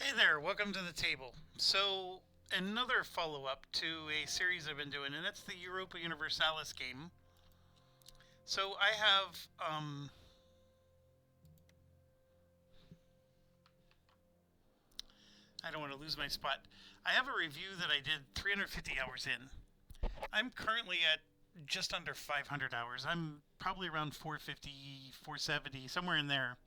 Hey there, welcome to the table. So, another follow up to a series I've been doing, and that's the Europa Universalis game. So, I don't want to lose my spot. I have a review that I did 350 hours in. I'm currently at just under 500 hours. I'm probably around 450, 470, somewhere in there.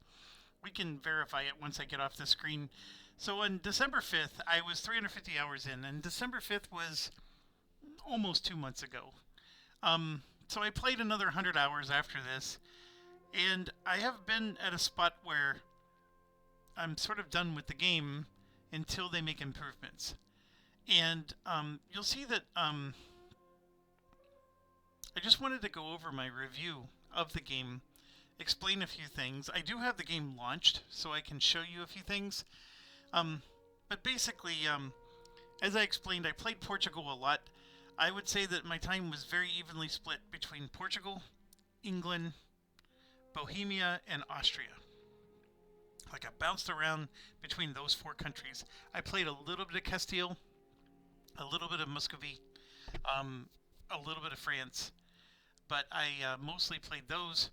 We can verify it once I get off the screen. So on December 5th, I was 350 hours in, and December 5th was almost 2 months ago. So I played another 100 hours after this, and I have been at a spot where I'm sort of done with the game until they make improvements. And you'll see that I just wanted to go over my review of the game, explain a few things. I do have the game launched, so I can show you a few things. But basically, as I explained, I played Portugal a lot. I would say that my time was very evenly split between Portugal, England, Bohemia, and Austria. Like I bounced around between those four countries. I played a little bit of Castile, a little bit of Muscovy, a little bit of France, but I mostly played those.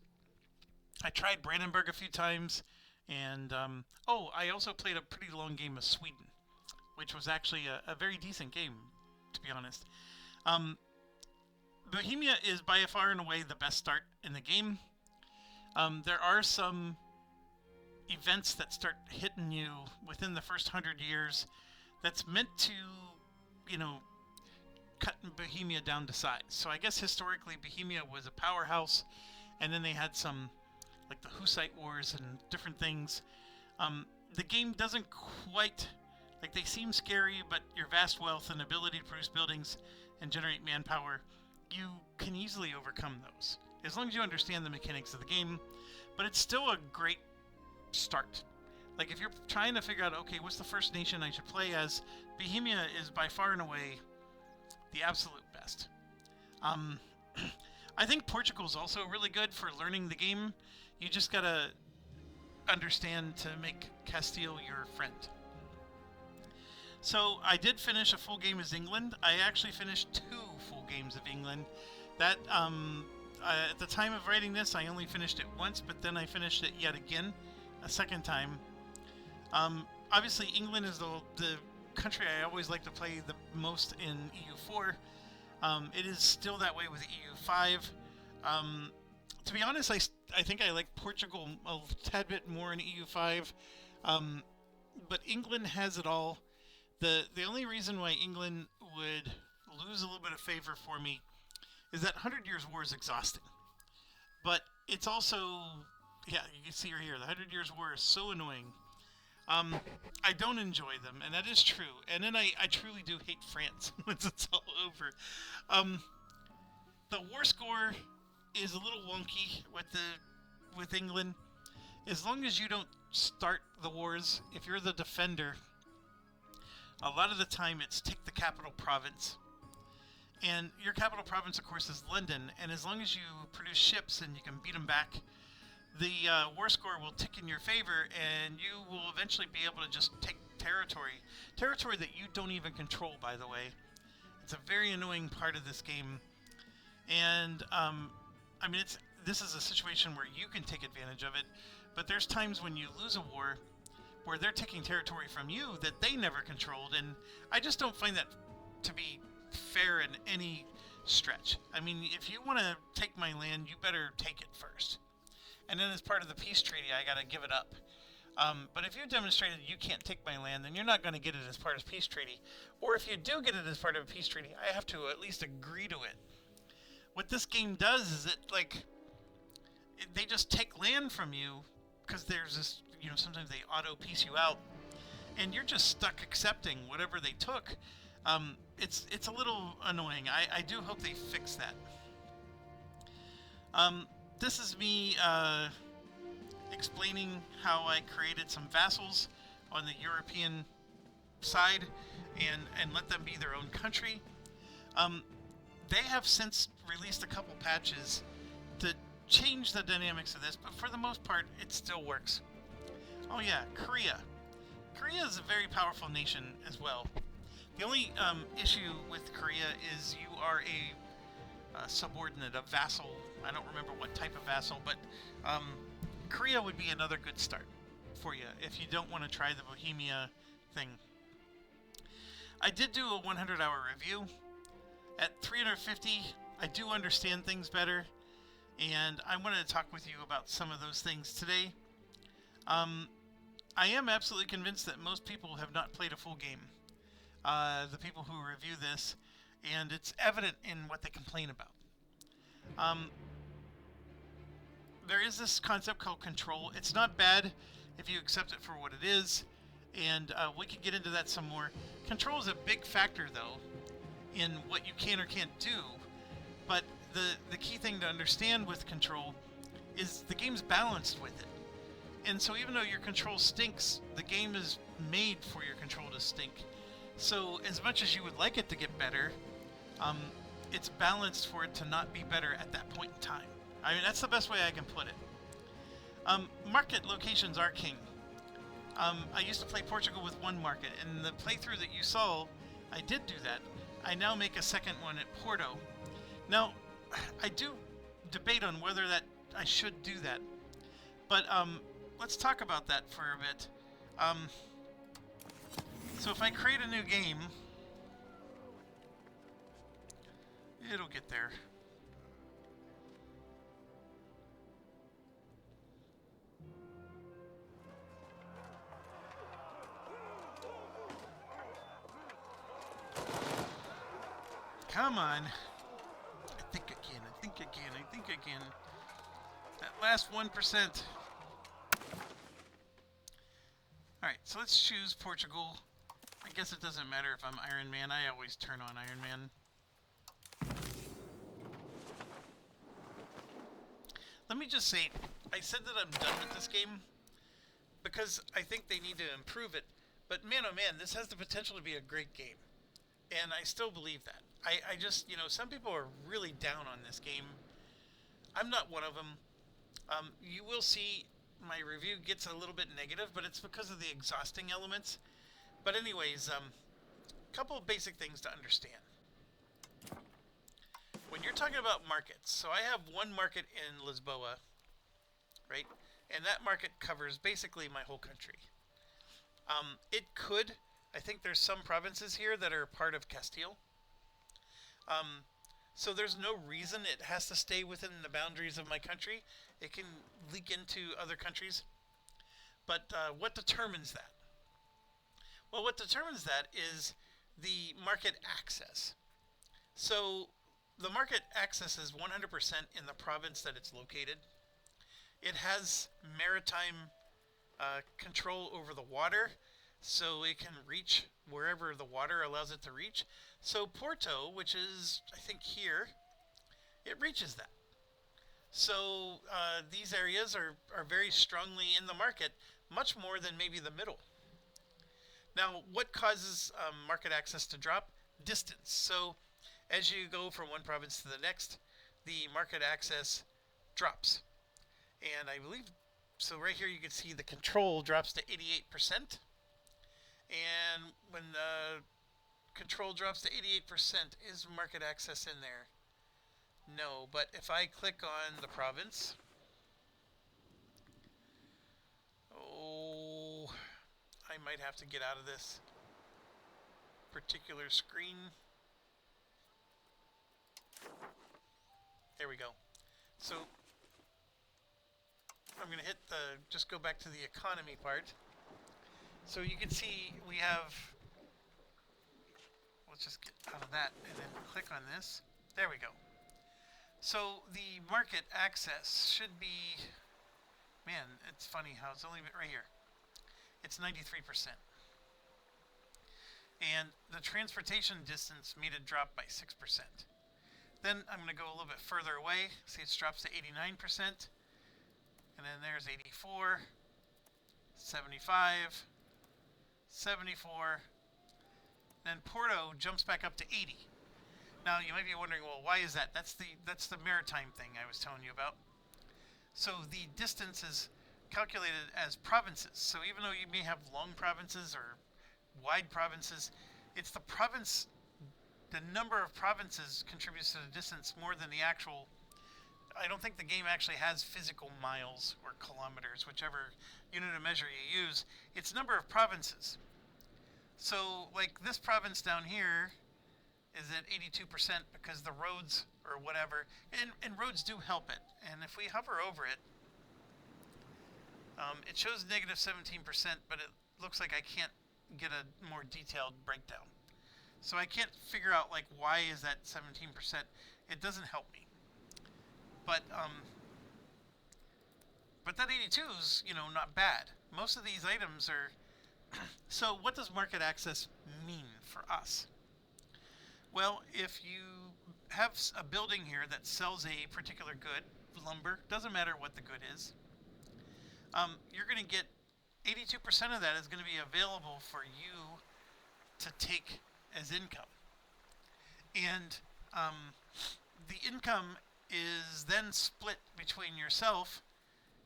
I tried Brandenburg a few times, and I also played a pretty long game of Sweden, which was actually a very decent game, to be honest. Um, Bohemia is by far and away the best start in the game. There are some events that start hitting you within the first 100 years that's meant to, you know, cut Bohemia down to size. So I guess historically Bohemia was a powerhouse, and then they had some, like the Hussite Wars and different things. The game doesn't quite, like they seem scary, but your vast wealth and ability to produce buildings and generate manpower, you can easily overcome those as long as you understand the mechanics of the game. But it's still a great start. Like if you're trying to figure out, okay, what's the first nation I should play as, Bohemia is by far and away the absolute best. Um, I think Portugal's also really good for learning the game. You just gotta understand to make Castile your friend. So I did finish a full game as England. I actually finished two full games of England. That at the time of writing this, I only finished it once, but then I finished it yet again, a second time. Obviously, England is the country I always like to play the most in EU4. It is still that way with EU5. To be honest, I think I like Portugal a tad bit more in EU5, but England has it all. The only reason why England would lose a little bit of favor for me is that 100 Years' War is exhausting. But it's also, yeah, you can see right here, the 100 Years' War is so annoying. I don't enjoy them, and that is true. And then I truly do hate France once it's all over. The war score is a little wonky with England. As long as you don't start the wars, if you're the defender, a lot of the time it's take the capital province. And your capital province, of course, is London. And as long as you produce ships and you can beat them back, the war score will tick in your favor, and you will eventually be able to just take territory. Territory that you don't even control, by the way. It's a very annoying part of this game. And, I mean, this is a situation where you can take advantage of it, but there's times when you lose a war where they're taking territory from you that they never controlled, and I just don't find that to be fair in any stretch. I mean, if you want to take my land, you better take it first. And then as part of the peace treaty, I gotta give it up. But if you demonstrated you can't take my land, then you're not going to get it as part of peace treaty. Or if you do get it as part of a peace treaty, I have to at least agree to it. What this game does is they just take land from you because there's this, sometimes they auto piece you out, and you're just stuck accepting whatever they took. It's a little annoying. I do hope they fix that. This is me explaining how I created some vassals on the European side and let them be their own country. They have since released a couple patches to change the dynamics of this, but for the most part, it still works. Oh yeah, Korea Korea is a very powerful nation as well. The only issue with Korea is you are a subordinate, a vassal. I don't remember what type of vassal, but Korea would be another good start for you if you don't want to try the Bohemia thing. I did do a 100-hour review. At 350, I do understand things better, and I wanted to talk with you about some of those things today. I am absolutely convinced that most people have not played a full game. The people who review this, and it's evident in what they complain about. There is this concept called control. It's not bad if you accept it for what it is, and we could get into that some more. Control is a big factor, though, in what you can or can't do, but the key thing to understand with control is the game's balanced with it. And so even though your control stinks, the game is made for your control to stink. So as much as you would like it to get better, it's balanced for it to not be better at that point in time. I mean, that's the best way I can put it. Market locations are king. I used to play Portugal with one market, and the playthrough that you saw, I did do that. I now make a second one at Porto. Now, I do debate on whether that I should do that, but let's talk about that for a bit. So if I create a new game, it'll get there. Come on. I think I can. I think I can. I think I can. That last 1%. Alright, so let's choose Portugal. I guess it doesn't matter if I'm Iron Man. I always turn on Iron Man. Let me just say, I said that I'm done with this game because I think they need to improve it. But man, oh man, this has the potential to be a great game. And I still believe that. I just, you know, some people are really down on this game. I'm not one of them. You will see my review gets a little bit negative, but it's because of the exhausting elements. But anyways, a couple of basic things to understand. When you're talking about markets, so I have one market in Lisboa, right? And that market covers basically my whole country. It could, I think there's some provinces here that are part of Castile. So there's no reason it has to stay within the boundaries of my country. It can leak into other countries. But what determines that? Well, what determines that is the market access. So the market access is 100% in the province that it's located. It has maritime control over the water, so it can reach wherever the water allows it to reach. So Porto, which is, I think, here, it reaches that. So these areas are very strongly in the market, much more than maybe the middle. Now, what causes market access to drop? Distance. So as you go from one province to the next, the market access drops. And I believe, so right here you can see the control drops to 88%. And when the control drops to 88%, is market access in there? No, but if I click on the province, oh, I might have to get out of this particular screen. There we go. So I'm going to hit the, just go back to the economy part. So you can see we have, let's just get out of that and then click on this. There we go. So the market access should be, man, it's funny how it's only right here. It's 93%. And the transportation distance made it drop by 6%. Then I'm going to go a little bit further away. See, it drops to 89%. And then there's 84, 75, 74. Then Porto jumps back up to 80. Now you might be wondering, well, why is that? That's the maritime thing I was telling you about. So the distance is calculated as provinces. So even though you may have long provinces or wide provinces, it's the province, the number of provinces contributes to the distance more than the actual. I don't think the game actually has physical miles or kilometers, whichever unit of measure you use. It's number of provinces. So, like this province down here is at 82% because the roads or whatever, and roads do help it. And if we hover over it, it shows negative 17%, but it looks like I can't get a more detailed breakdown. So I can't figure out like why is that 17%. It doesn't help me. But that 82 is, you know, not bad. Most of these items are. So what does market access mean for us? Well, if you have a building here that sells a particular good, lumber, doesn't matter what the good is, you're going to get 82% of that is going to be available for you to take as income. And the income is then split between yourself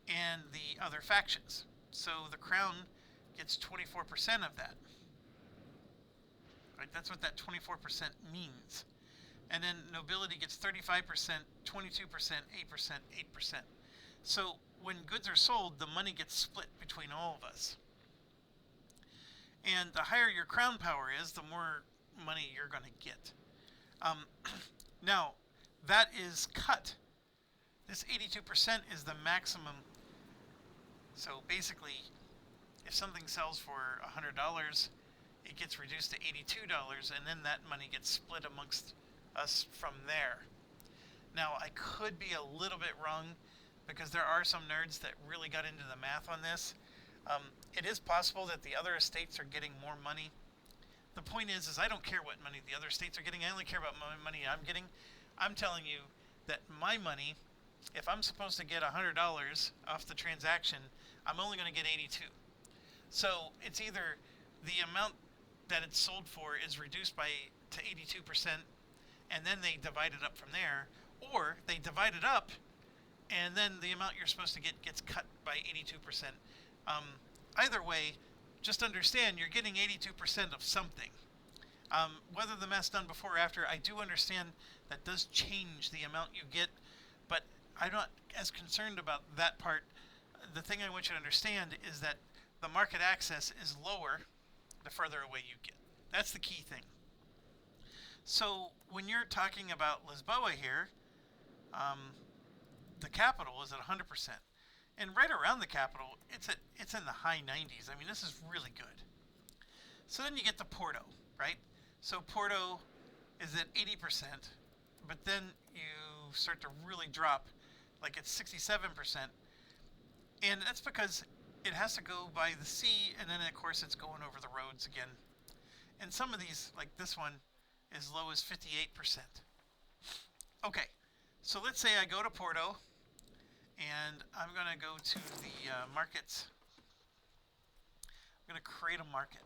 and the other factions. So the crown gets 24% of that. Right? That's what that 24% means. And then nobility gets 35%, 22%, 8%, 8%. So when goods are sold, the money gets split between all of us. And the higher your crown power is, the more money you're going to get. Now, that is cut. This 82% is the maximum. So basically, if something sells for $100, it gets reduced to $82, and then that money gets split amongst us from there. Now, I could be a little bit wrong, because there are some nerds that really got into the math on this. It is possible that the other estates are getting more money. The point is I don't care what money the other states are getting. I only care about my money I'm getting. I'm telling you that my money, if I'm supposed to get $100 off the transaction, I'm only going to get 82. So it's either the amount that it's sold for is reduced to 82%, and then they divide it up from there, or they divide it up, and then the amount you're supposed to get gets cut by 82%. Either way, just understand you're getting 82% of something. Whether the math's done before or after, I do understand that does change the amount you get, but I'm not as concerned about that part. The thing I want you to understand is that the market access is lower the further away you get. That's the key thing. So when you're talking about Lisboa here, the capital is at 100%. And right around the capital, it's in the high 90s. I mean, this is really good. So then you get to Porto, right? So Porto is at 80%, but then you start to really drop, like it's 67%. And that's because it has to go by the sea, and then of course it's going over the roads again. And some of these, like this one, as low as 58%. Okay, so let's say I go to Porto, and I'm going to go to the markets. I'm going to create a market.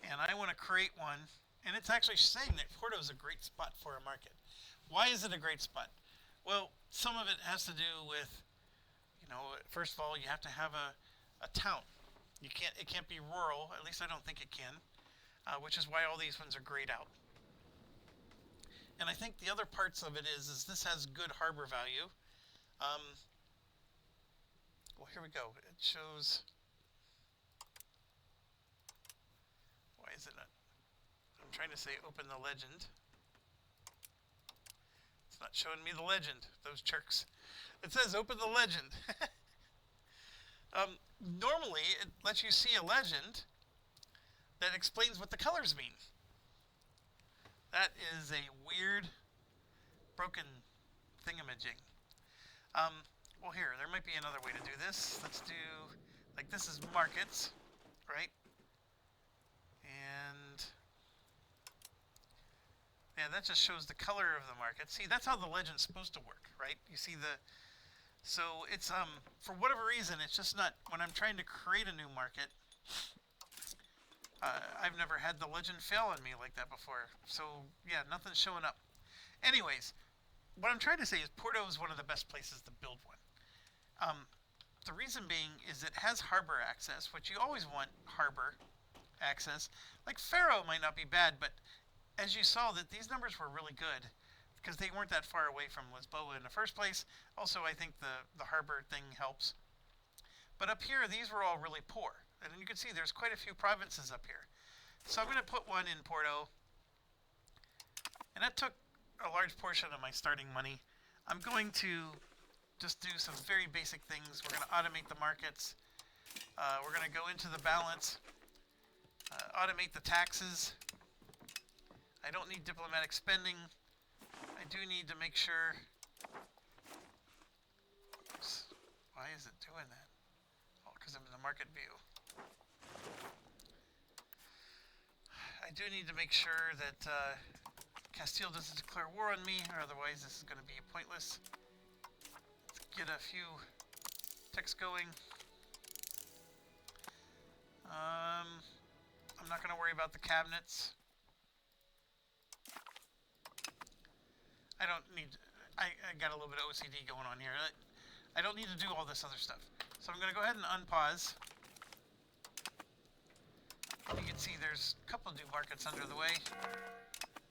And I want to create one, and it's actually saying that Porto is a great spot for a market. Why is it a great spot? Well, some of it has to do with, you know, first of all, you have to have a town. It can't be rural, at least I don't think it can, which is why all these ones are grayed out. And I think the other parts of it is this has good harbor value. Well, here we go. It shows. Why is it not? I'm trying to say open the legend. It's not showing me the legend. Those jerks. It says open the legend. Normally, it lets you see a legend that explains what the colors mean. That is a weird, broken thingamajig. Well, here, there might be another way to do this. Let's do, like, this is markets, right? And, yeah, that just shows the color of the market. See, that's how the legend's supposed to work, right? You see so it's, for whatever reason, it's just not, when I'm trying to create a new market, I've never had the legend fail on me like that before. So, yeah, nothing's showing up. Anyways, what I'm trying to say is Porto is one of the best places to build one. The reason being is it has harbor access, which you always want harbor access. Like Faro might not be bad, but as you saw, that these numbers were really good because they weren't that far away from Lisboa in the first place. Also, I think the harbor thing helps. But up here, these were all really poor. And you can see there's quite a few provinces up here. So I'm going to put one in Porto. And that took a large portion of my starting money. I'm going to just do some very basic things. We're going to automate the markets. We're going to go into the balance. Automate the taxes. I don't need diplomatic spending. I do need to make sure... Oops. Why is it doing that? Oh, because I'm in the market view. I do need to make sure that Castile doesn't declare war on me, or otherwise this is going to be pointless. Let's get a few ticks going. I'm not going to worry about the cabinets. I don't need... I got a little bit of OCD going on here. I don't need to do all this other stuff. So I'm going to go ahead and unpause. You can see there's a couple of new markets under the way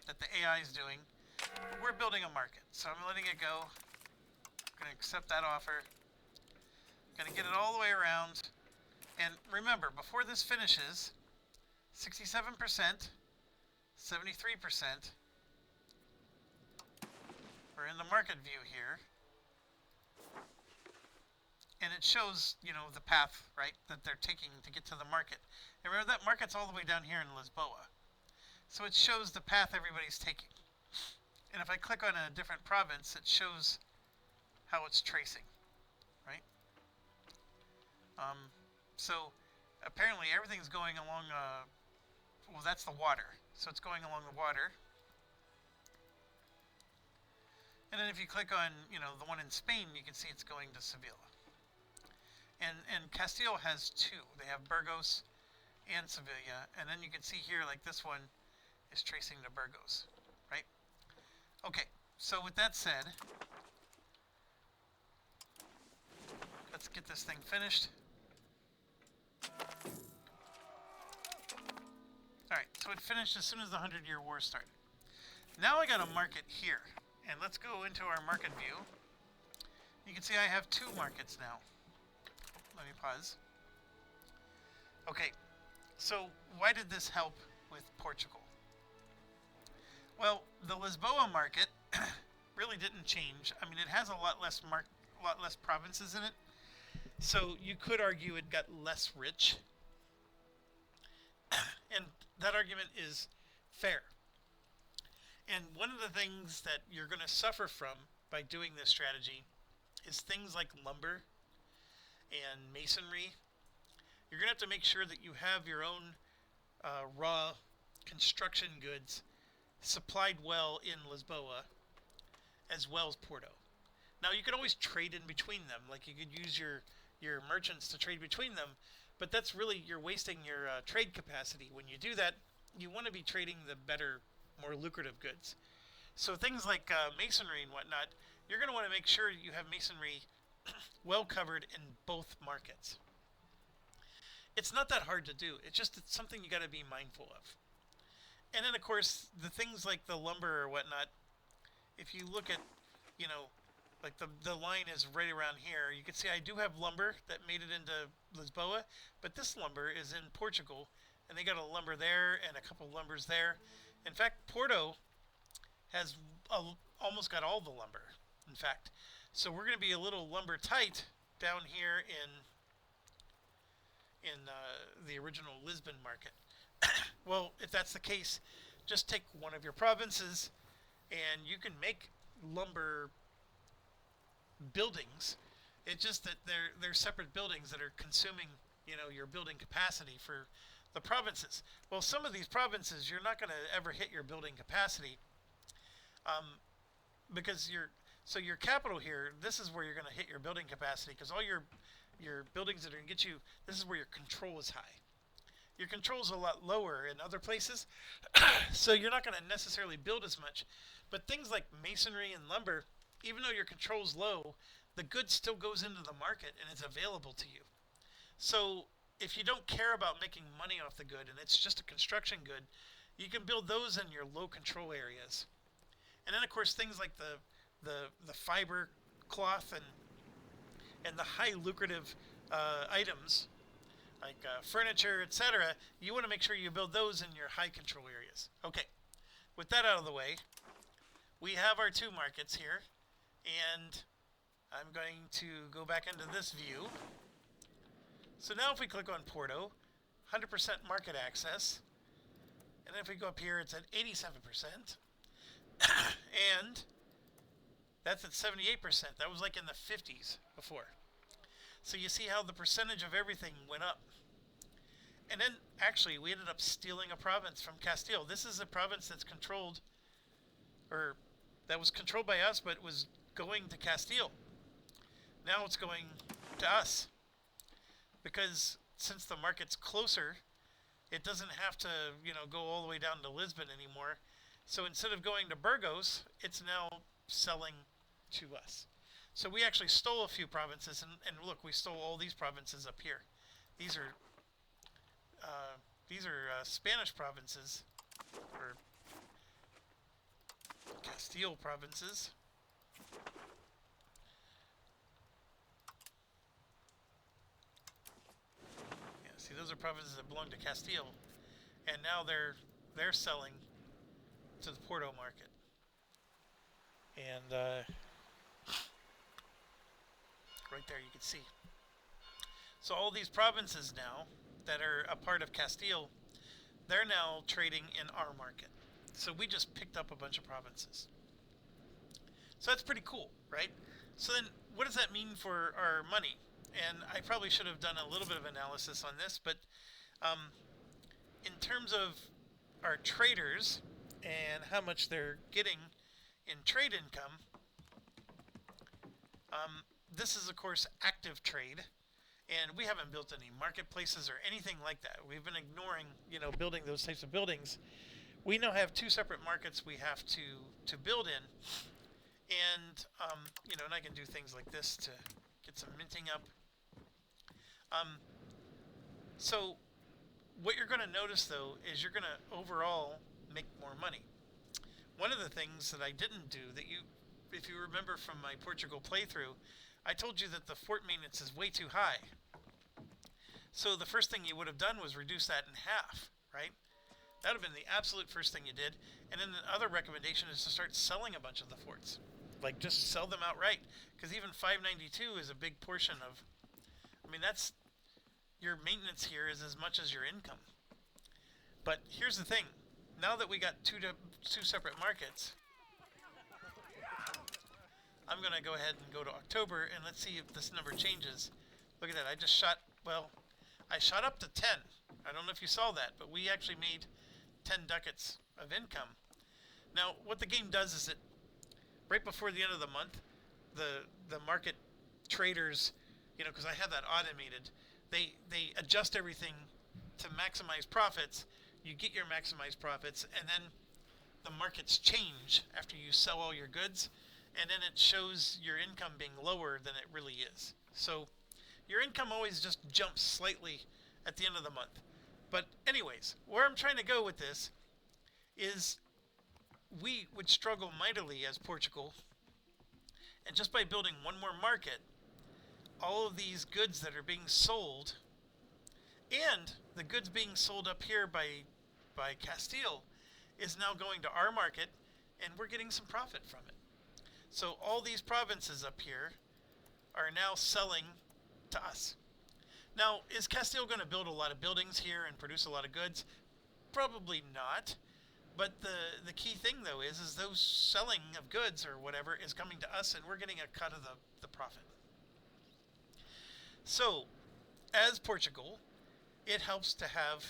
that the AI is doing. But we're building a market, so I'm letting it go. I'm going to accept that offer. I'm going to get it all the way around. And remember, before this finishes, 67%, 73%. We're in the market view here. And it shows, you know, the path, right, that they're taking to get to the market. And remember, that market's all the way down here in Lisboa. So it shows the path everybody's taking. And if I click on a different province, it shows how it's tracing, right? So apparently everything's going along, well, that's the water. So it's going along the water. And then if you click on, you know, the one in Spain, you can see it's going to Sevilla. And Castile has two. They have Burgos and Sevilla. And then you can see here, like this one is tracing to Burgos, right? Okay, so with that said, let's get this thing finished. Alright, so it finished as soon as the 100-Year War started. Now I got a market here. And let's go into our market view. You can see I have two markets now. Let me pause. Okay, so why did this help with Portugal? Well, the Lisboa market really didn't change. I mean, it has a lot less provinces in it. So you could argue it got less rich. And that argument is fair. And one of the things that you're going to suffer from by doing this strategy is things like lumber and masonry. You're going to have to make sure that you have your own raw construction goods supplied well in Lisboa as well as Porto. Now you can always trade in between them, like you could use your merchants to trade between them, but that's really, you're wasting your trade capacity. When you do that, you want to be trading the better, more lucrative goods. So things like masonry and whatnot, you're going to want to make sure you have masonry well covered in both markets. It's not that hard to do. It's something you got to be mindful of. And then of course the things like the lumber or whatnot, if you look at, you know, like the line is right around here, you can see I do have lumber that made it into Lisboa, but this lumber is in Portugal, and they got a lumber there and a couple lumbers there. In fact, Porto has almost got all the lumber, in fact. So we're going to be a little lumber tight down here in the original Lisbon market. Well, if that's the case, just take one of your provinces and you can make lumber buildings. It's just that they're separate buildings that are consuming, you know, your building capacity for the provinces. Well, some of these provinces you're not going to ever hit your building capacity, because your capital here, this is where you're going to hit your building capacity, because all your buildings that are going to get you, this is where your control is high. Your control is a lot lower in other places, so you're not going to necessarily build as much. But things like masonry and lumber, even though your control is low, the good still goes into the market and is available to you. So if you don't care about making money off the good and it's just a construction good, you can build those in your low control areas. And then of course things like the fiber cloth and the high lucrative items like furniture, etc., you want to make sure you build those in your high control areas. Okay, with that out of the way, we have our 2 markets here, and I'm going to go back into this view. So now if we click on Porto, 100% market access, and if we go up here, it's at 87%, and that's at 78%. That was like in the 50s before. So you see how the percentage of everything went up. And then, actually, we ended up stealing a province from Castile. This is a province that's controlled, or that was controlled by us, but it was going to Castile. Now it's going to us. Because since the market's closer, it doesn't have to, go all the way down to Lisbon anymore. So instead of going to Burgos, it's now selling to us. So we actually stole a few provinces, and look, we stole all these provinces up here. These are Spanish provinces, or Castile provinces. Yeah, see, those are provinces that belong to Castile, and now they're selling to the Porto market. And right there you can see. So all these provinces now that are a part of Castile, they're now trading in our market. So we just picked up a bunch of provinces. So that's pretty cool, right? So then what does that mean for our money? And I probably should have done a little bit of analysis on this, but in terms of our traders and how much they're getting in trade income, this is, of course, active trade, and we haven't built any marketplaces or anything like that. We've been ignoring, building those types of buildings. We now have 2 separate markets we have to build in, and, and I can do things like this to get some minting up. So what you're going to notice, though, is you're going to overall make more money. One of the things that I didn't do that if you remember from my Portugal playthrough, I told you that the fort maintenance is way too high. So the first thing you would have done was reduce that in half, right? That would have been the absolute first thing you did. And then the other recommendation is to start selling a bunch of the forts. Like, just sell them outright. Because even 592 is a big portion of... that's... Your maintenance here is as much as your income. But here's the thing. Now that we got two separate markets... I'm going to go ahead and go to October, and let's see if this number changes. Look at that. I just shot, I shot up to 10. I don't know if you saw that, but we actually made 10 ducats of income. Now, what the game does is that right before the end of the month, the market traders, because I have that automated, they adjust everything to maximize profits. You get your maximized profits, and then the markets change after you sell all your goods. And then it shows your income being lower than it really is. So your income always just jumps slightly at the end of the month. But anyways, where I'm trying to go with this is we would struggle mightily as Portugal. And just by building one more market, all of these goods that are being sold, and the goods being sold up here by Castile, is now going to our market, and we're getting some profit from it. So all these provinces up here are now selling to us. Now, is Castile going to build a lot of buildings here and produce a lot of goods? Probably not. But the key thing, though, is those selling of goods or whatever is coming to us, and we're getting a cut of the profit. So, as Portugal, it helps to have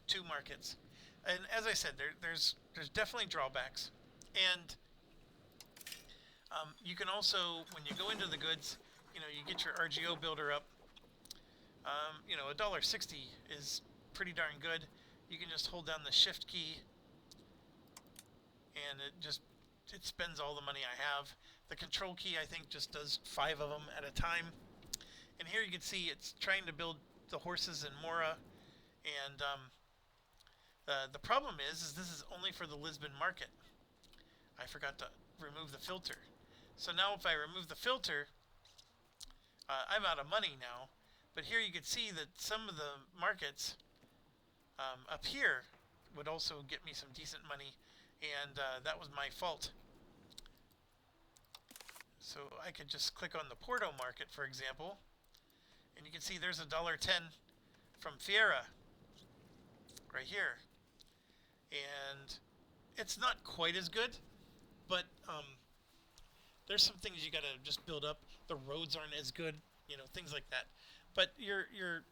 2 markets. And as I said, there's definitely drawbacks. And you can also, when you go into the goods, you get your RGO builder up. $1.60 is pretty darn good. You can just hold down the shift key, and it spends all the money I have. The control key, I think, just does 5 of them at a time. And here you can see it's trying to build the horses in Mora. And the problem is this is only for the Lisbon market. I forgot to remove the filter. So now if I remove the filter, I'm out of money now. But here you can see that some of the markets up here would also get me some decent money, and that was my fault. So I could just click on the Porto market, for example, and you can see there's $1.10 from Fiera right here. And it's not quite as good, but there's some things you gotta just build up. The roads aren't as good, you know, things like that. But your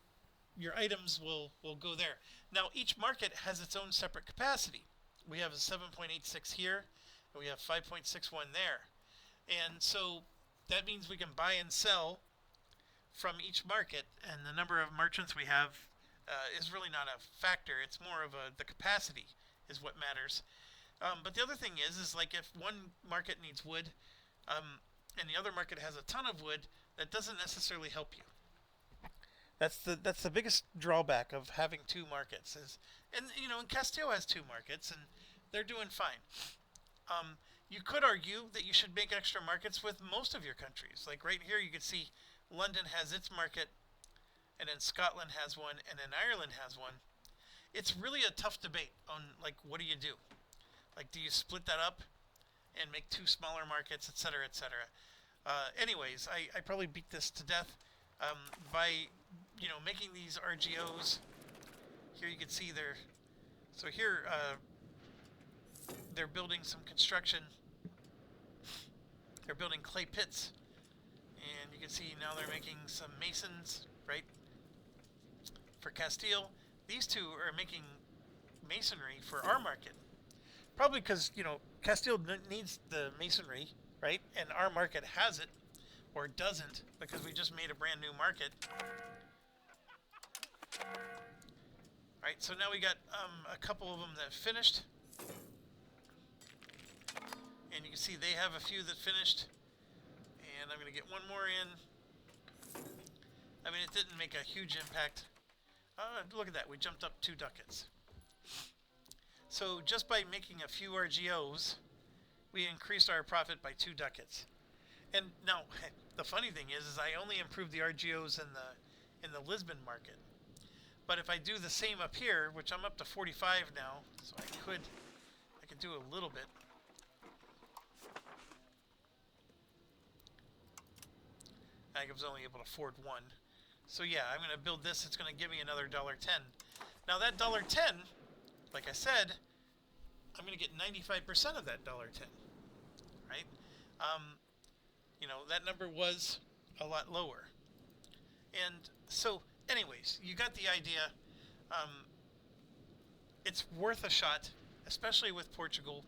items will go there. Now each market has its own separate capacity. We have a 7.86 here, and we have 5.61 there. And so that means we can buy and sell from each market, and the number of merchants we have is really not a factor. It's more of the capacity is what matters. But the other thing is like if one market needs wood, and the other market has a ton of wood, that doesn't necessarily help you. That's the biggest drawback of having 2 markets is, and you know, and Castile has 2 markets, and they're doing fine. You could argue that you should make extra markets with most of your countries. Like right here, you can see London has its market, and then Scotland has one, and then Ireland has one. It's really a tough debate on like what do you do? Like, do you split that up and make 2 smaller markets, etc., etc.? Anyways, I probably beat this to death by, you know, making these RGOs. Here you can see so here they're building some construction. They're building clay pits, and you can see now they're making some masons, right? For Castile, these 2 are making masonry for our market. Probably because, you know, Castile needs the masonry, right? And our market has it, or doesn't, because we just made a brand new market. Alright, so now we got a couple of them that finished. And you can see they have a few that finished. And I'm going to get one more in. I mean, it didn't make a huge impact. Look at that, we jumped up 2 ducats. So just by making a few RGOs, we increased our profit by 2 ducats. And now, the funny thing is I only improved the RGOs in the Lisbon market. But if I do the same up here, which I'm up to 45 now, so I could do a little bit. I was only able to afford 1. So yeah, I'm going to build this. It's going to give me another $1.10. Now that $1.10, like I said, I'm going to get 95% of that $1.10, right? You know, that number was a lot lower. And so, anyways, you got the idea. It's worth a shot, especially with Portugal.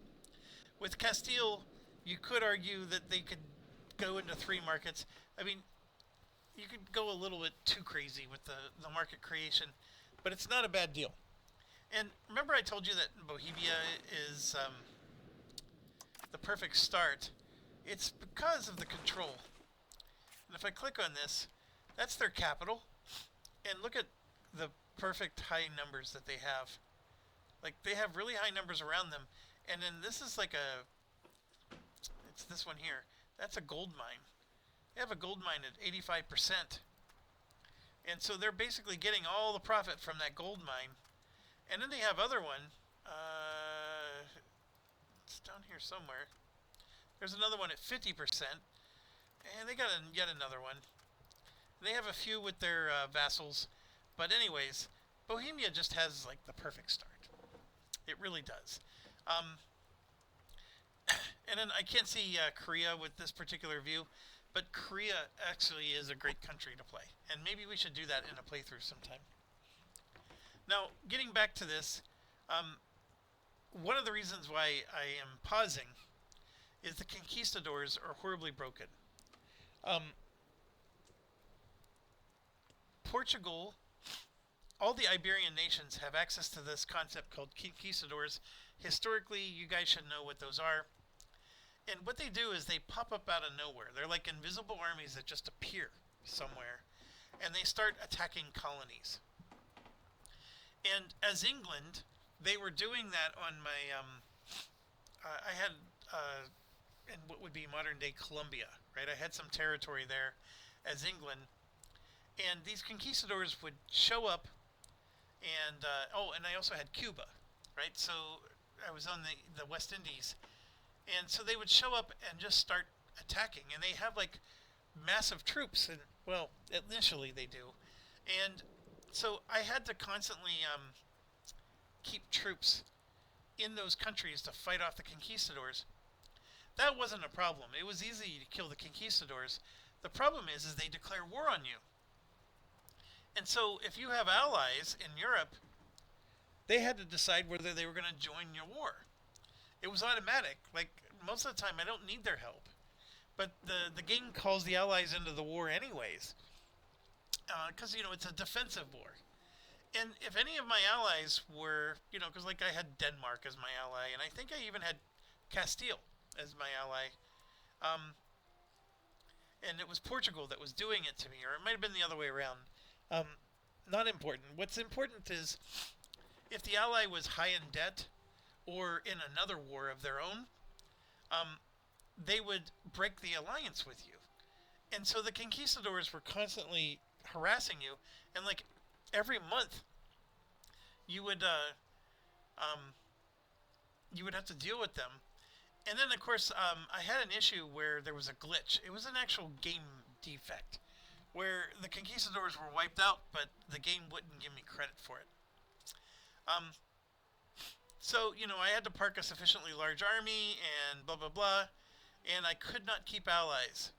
With Castile, you could argue that they could go into 3 markets. I mean, you could go a little bit too crazy with the market creation, but it's not a bad deal. And remember I told you that Bohemia is the perfect start. It's because of the control. And if I click on this, that's their capital. And look at the perfect high numbers that they have. Like, they have really high numbers around them. And then this is like it's this one here. That's a gold mine. They have a gold mine at 85%. And so they're basically getting all the profit from that gold mine. And then they have other one. It's down here somewhere. There's another one at 50%. And they got yet another one. They have a few with their vassals. But anyways, Bohemia just has like the perfect start. It really does. And then I can't see Korea with this particular view. But Korea actually is a great country to play. And maybe we should do that in a playthrough sometime. Now, getting back to this, one of the reasons why I am pausing is the conquistadors are horribly broken. Portugal, all the Iberian nations have access to this concept called conquistadors. Historically, you guys should know what those are. And what they do is they pop up out of nowhere. They're like invisible armies that just appear somewhere, and they start attacking colonies. And as England, they were doing that on my. I had in what would be modern day Colombia, right? I had some territory there as England, and these conquistadors would show up, and and I also had Cuba, right? So I was on the West Indies, and so they would show up and just start attacking, and they have like massive troops, and well, initially they do, and so I had to constantly keep troops in those countries to fight off the conquistadors. That wasn't a problem. It was easy to kill the conquistadors. The problem is they declare war on you. And so if you have allies in Europe, they had to decide whether they were going to join your war. It was automatic. Like, most of the time, I don't need their help. But the game calls the allies into the war anyways. Because, it's a defensive war. And if any of my allies were, because like I had Denmark as my ally, and I think I even had Castile as my ally. And it was Portugal that was doing it to me, or it might have been the other way around. Not important. What's important is if the ally was high in debt or in another war of their own, they would break the alliance with you. And so the conquistadors were constantly harassing you, and like every month you would have to deal with them. And then of course I had an issue where there was a glitch. It was an actual game defect where the conquistadors were wiped out, but the game wouldn't give me credit for it. So I had to park a sufficiently large army and blah blah blah, and I could not keep allies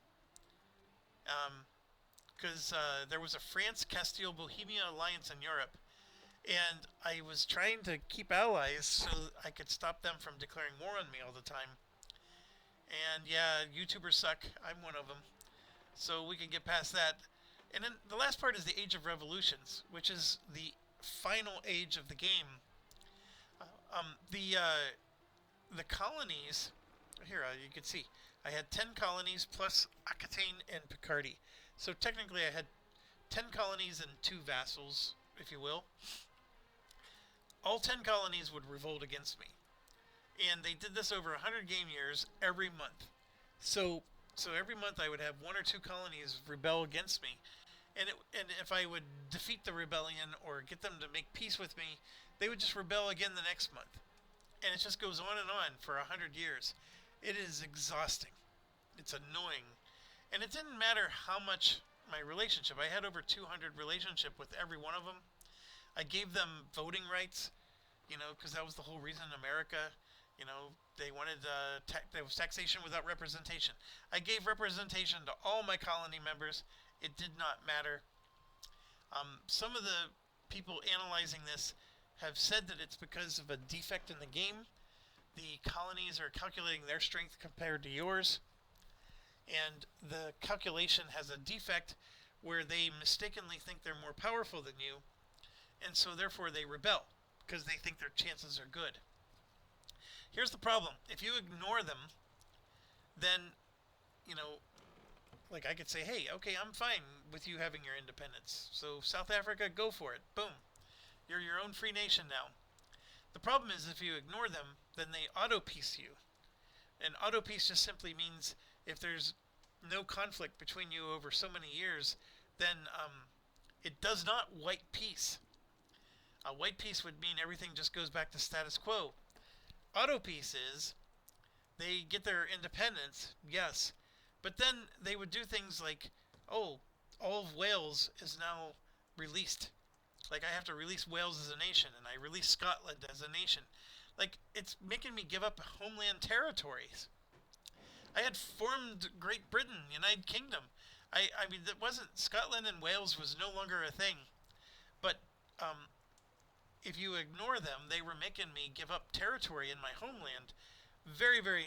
because there was a France-Castile-Bohemia alliance in Europe, and I was trying to keep allies so I could stop them from declaring war on me all the time. And yeah, YouTubers suck. I'm one of them. So we can get past that. And then the last part is the Age of Revolutions, which is the final age of the game. The colonies, here you can see, I had 10 colonies plus Aquitaine and Picardy. So technically I had 10 colonies and 2 vassals, if you will. All 10 colonies would revolt against me. And they did this over 100 game years every month. So every month I would have 1 or 2 colonies rebel against me. And if I would defeat the rebellion or get them to make peace with me, they would just rebel again the next month. And it just goes on and on for 100 years. It is exhausting. It's annoying. And it didn't matter how much my relationship. I had over 200 relationship with every one of them. I gave them voting rights, because that was the whole reason America, they wanted there was taxation without representation. I gave representation to all my colony members. It did not matter. Some of the people analyzing this have said that it's because of a defect in the game. The colonies are calculating their strength compared to yours, and the calculation has a defect where they mistakenly think they're more powerful than you, and so therefore they rebel because they think their chances are good. Here's the problem. If you ignore them, then, like I could say, hey, okay, I'm fine with you having your independence. So South Africa, go for it. Boom. You're your own free nation now. The problem is if you ignore them, then they auto-peace you. And auto-peace just simply means if there's no conflict between you over so many years, then it does not white peace. A white peace would mean everything just goes back to status quo. Auto peace is they get their independence, yes, but then they would do things like, oh, all of Wales is now released. Like I have to release Wales as a nation, and I release Scotland as a nation. Like it's making me give up homeland territories. I had formed Great Britain, United Kingdom. I mean, that wasn't Scotland and Wales was no longer a thing, but if you ignore them, they were making me give up territory in my homeland. Very, very,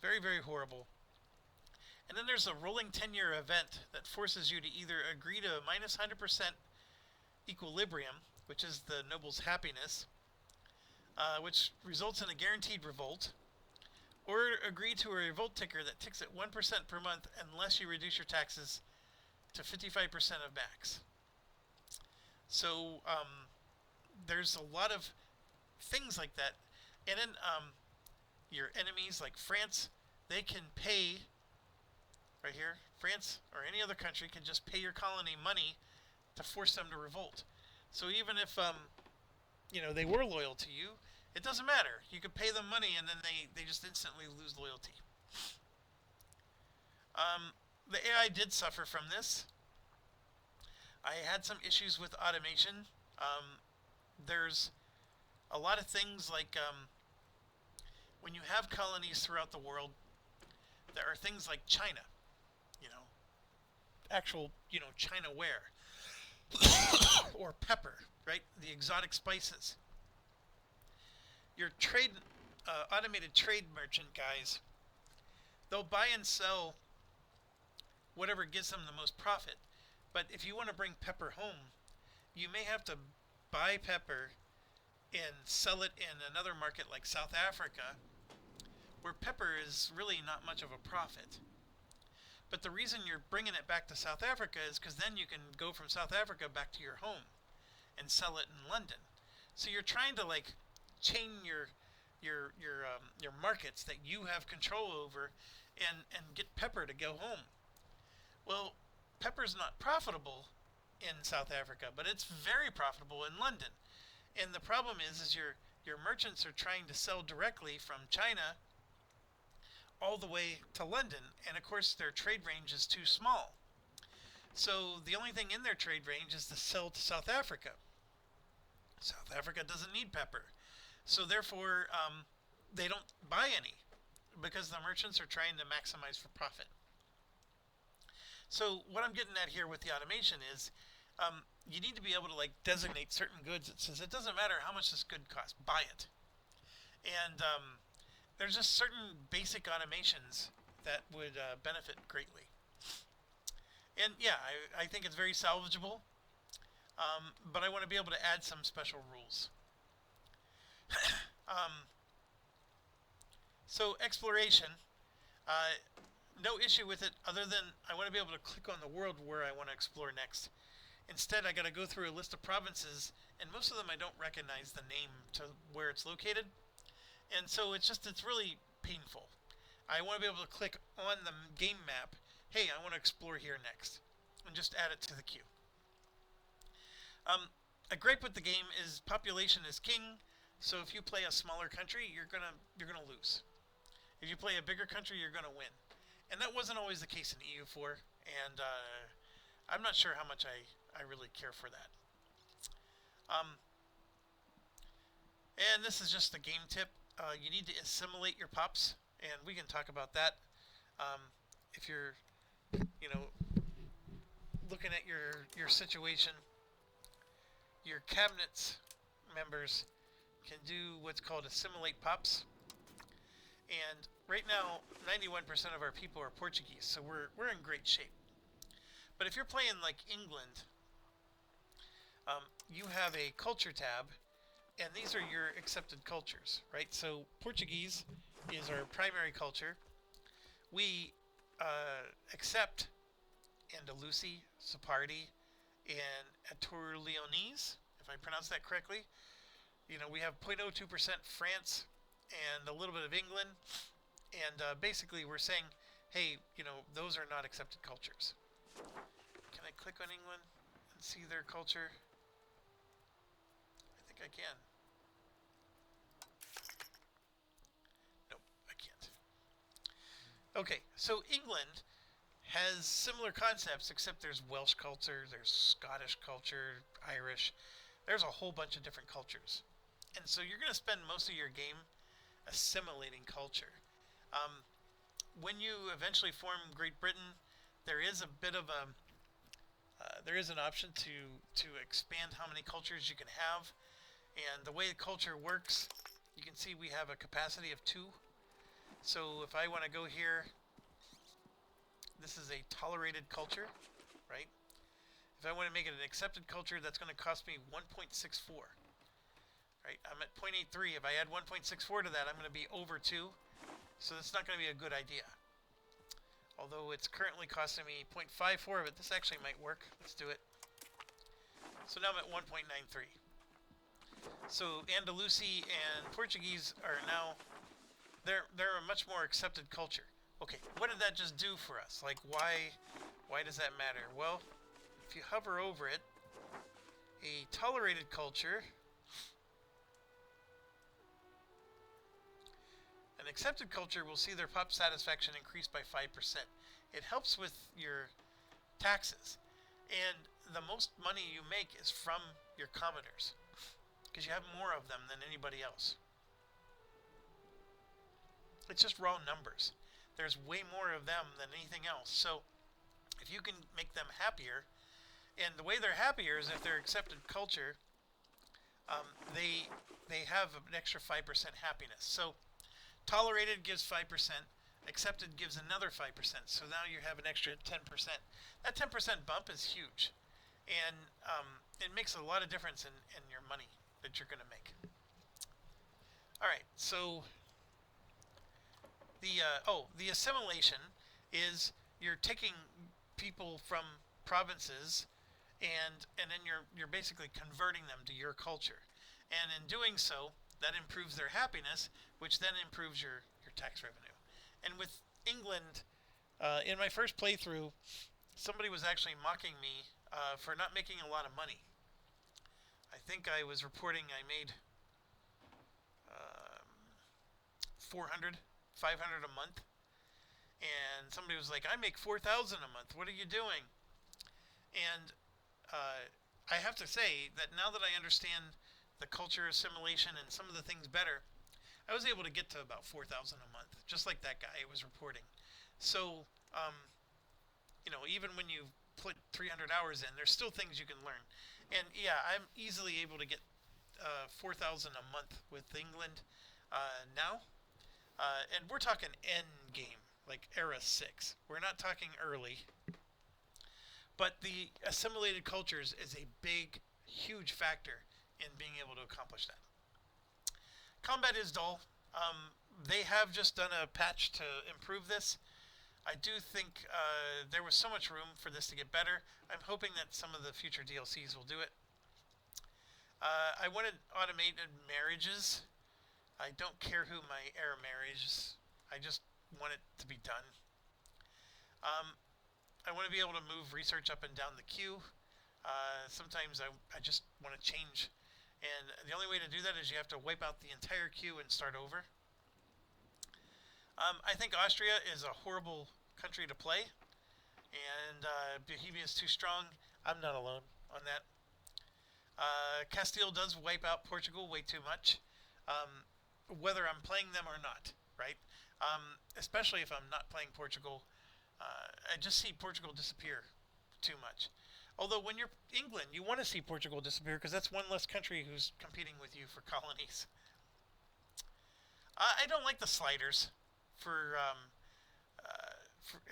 very, very horrible. And then there's a rolling 10-year event that forces you to either agree to a minus 100% equilibrium, which is the noble's happiness, which results in a guaranteed revolt, Or agree to a revolt ticker that ticks at 1% per month unless you reduce your taxes to 55% of max. So there's a lot of things like that. And then your enemies like France, they can pay, right here, France or any other country can just pay your colony money to force them to revolt. So even if they were loyal to you, it doesn't matter. You could pay them money and then they just instantly lose loyalty. The AI did suffer from this. I had some issues with automation. There's a lot of things like when you have colonies throughout the world, there are things like China, actual, China ware, or pepper, right? The exotic spices. Your automated trade merchant guys, they'll buy and sell whatever gives them the most profit. But if you want to bring pepper home, you may have to buy pepper and sell it in another market like South Africa, where pepper is really not much of a profit. But the reason you're bringing it back to South Africa is because then you can go from South Africa back to your home and sell it in London. So you're trying to chain your markets that you have control over and get pepper to go home. Well, pepper's not profitable in South Africa, but it's very profitable in London. And the problem is your merchants are trying to sell directly from China all the way to London, and of course their trade range is too small. So the only thing in their trade range is to sell to South Africa. South Africa doesn't need pepper, so therefore they don't buy any because the merchants are trying to maximize for profit. So what I'm getting at here with the automation is you need to be able to designate certain goods. It says it doesn't matter how much this good costs, buy it. And there's just certain basic automations that would benefit greatly. And yeah, I think it's very salvageable, but I want to be able to add some special rules. So exploration, no issue with it other than I want to be able to click on the world where I want to explore next. Instead, I got to go through a list of provinces, and most of them I don't recognize the name to where it's located. And so it's really painful. I want to be able to click on the game map, hey, I want to explore here next, and just add it to the queue. A gripe with the game is population is king, so if you play a smaller country, you're gonna lose. If you play a bigger country, you're gonna win. And that wasn't always the case in EU4, and I'm not sure how much I really care for that. And this is just a game tip. You need to assimilate your pops, and we can talk about that. If you're, looking at your situation, your cabinets members can do what's called assimilate pops. And right now, 91% of our people are Portuguese, so we're in great shape. But if you're playing like England, you have a culture tab, and these are your accepted cultures, right? So Portuguese is our primary culture. We accept Andalusi, Sephardi, and Etour-Leonese, if I pronounce that correctly. We have 0.02% France and a little bit of England, and basically we're saying, hey, those are not accepted cultures. Can I click on England and see their culture? I think I can. Nope, I can't. Okay, so England has similar concepts, except there's Welsh culture, there's Scottish culture, Irish. There's a whole bunch of different cultures. And so you're going to spend most of your game assimilating culture. When you eventually form Great Britain, there is a bit of a there is an option to expand how many cultures you can have. And the way the culture works, you can see we have a capacity of 2. So if I want to go here, this is a tolerated culture, right? If I want to make it an accepted culture, that's going to cost me 1.64. Right? I'm at 0.83. If I add 1.64 to that, I'm going to be over 2. So that's not going to be a good idea. Although it's currently costing me 0.54 of it, this actually might work. Let's do it. So now I'm at 1.93. So Andalusi and Portuguese are now, they're a much more accepted culture. Okay, what did that just do for us? Like, why does that matter? Well, if you hover over it, a tolerated culture, an accepted culture will see their pop satisfaction increase by 5%. It helps with your taxes. And the most money you make is from your commoners, because you have more of them than anybody else. It's just raw numbers. There's way more of them than anything else. So if you can make them happier, and the way they're happier is if they're accepted culture, they have an extra 5% happiness. So tolerated gives 5%, accepted gives another 5%. So now you have an extra 10%. That 10% bump is huge, and it makes a lot of difference in your money that you're going to make. All right, so the assimilation is you're taking people from provinces and then you're basically converting them to your culture, and in doing so, that improves their happiness, which then improves your tax revenue. And with England, in my first playthrough, somebody was actually mocking me for not making a lot of money. I think I was reporting I made 400, 500 a month, and somebody was like, I make 4,000 a month, what are you doing? And I have to say that now that I understand the culture assimilation and some of the things better, I was able to get to about 4,000 a month, just like that guy was reporting. So, you know, even when you put 300 hours in, there's still things you can learn. And yeah, I'm easily able to get 4,000 a month with England now. And we're talking end game, like era 6. We're not talking early. But the assimilated cultures is a big, huge factor in being able to accomplish that. Combat is dull. They have just done a patch to improve this. I do think there was so much room for this to get better. I'm hoping that some of the future DLCs will do it. I wanted automated marriages. I don't care who my heir marries. I just want it to be done. I want to be able to move research up and down the queue. Sometimes I just want to change. And the only way to do that is you have to wipe out the entire queue and start over. I think Austria is a horrible country to play. And Bohemia is too strong. I'm not alone on that. Castile does wipe out Portugal way too much. Whether I'm playing them or not, right? Especially if I'm not playing Portugal. I just see Portugal disappear too much. Although when you're England, you want to see Portugal disappear because that's one less country who's competing with you for colonies. I don't like the sliders and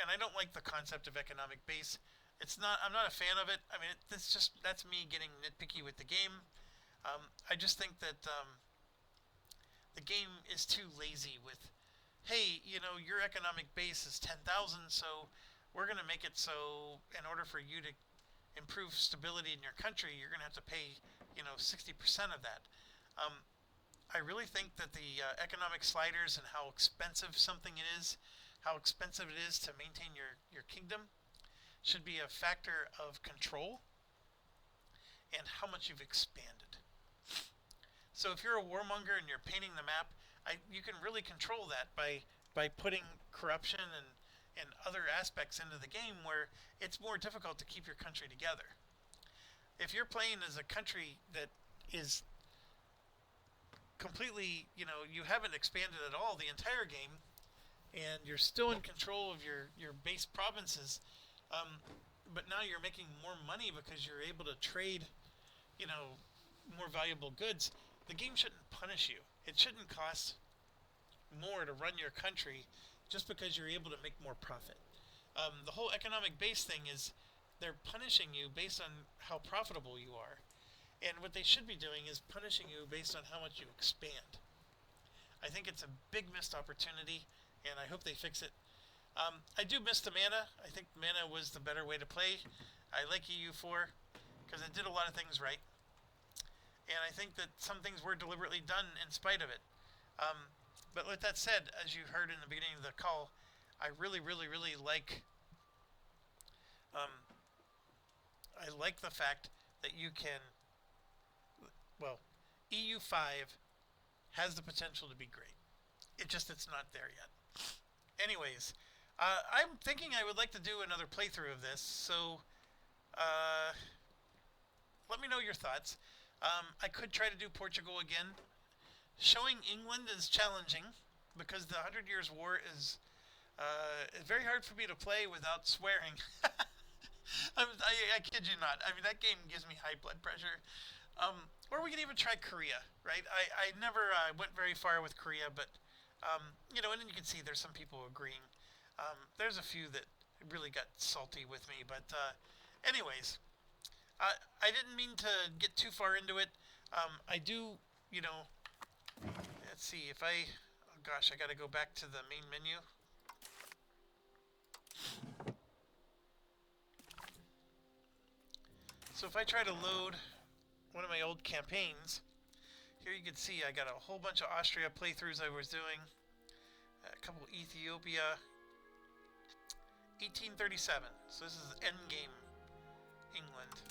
I don't like the concept of economic base. I'm not a fan of it. I mean, that's me getting nitpicky with the game. I just think that the game is too lazy with, hey, you know, your economic base is 10,000, so we're going to make it so in order for you to improve stability in your country, you're going to have to pay, you know, 60% of that. I really think that the economic sliders and how expensive something is, how expensive it is to maintain your kingdom, should be a factor of control and how much you've expanded. So if you're a warmonger and you're painting the map, you can really control that by putting corruption and other aspects into the game where it's more difficult to keep your country together. If you're playing as a country that is completely, you know, you haven't expanded at all the entire game, and you're still in control of your base provinces, but now you're making more money because you're able to trade, you know, more valuable goods, the game shouldn't punish you. It shouldn't cost more to run your country just because you're able to make more profit. The whole economic base thing is they're punishing you based on how profitable you are. And what they should be doing is punishing you based on how much you expand. I think it's a big missed opportunity, and I hope they fix it. I do miss the mana. I think mana was the better way to play. I like EU4 because it did a lot of things right, and I think that some things were deliberately done in spite of it. But with that said, as you heard in the beginning of the call, I really, really, really like. I like the fact that you can. Well, EU5 has the potential to be great. It's not there yet. Anyways, I'm thinking I would like to do another playthrough of this, so let me know your thoughts. I could try to do Portugal again. Showing England is challenging because the 100 Years' War is very hard for me to play without swearing. I kid you not. I mean, that game gives me high blood pressure. Or we could even try Korea, right? I never went very far with Korea, but, you know, and then you can see there's some people agreeing. There's a few that really got salty with me, but anyways, I didn't mean to get too far into it. I do, you know, let's see, if I, oh gosh, I gotta go back to the main menu. So if I try to load one of my old campaigns, here you can see I got a whole bunch of Austria playthroughs I was doing, a couple Ethiopia, 1837, so this is endgame England.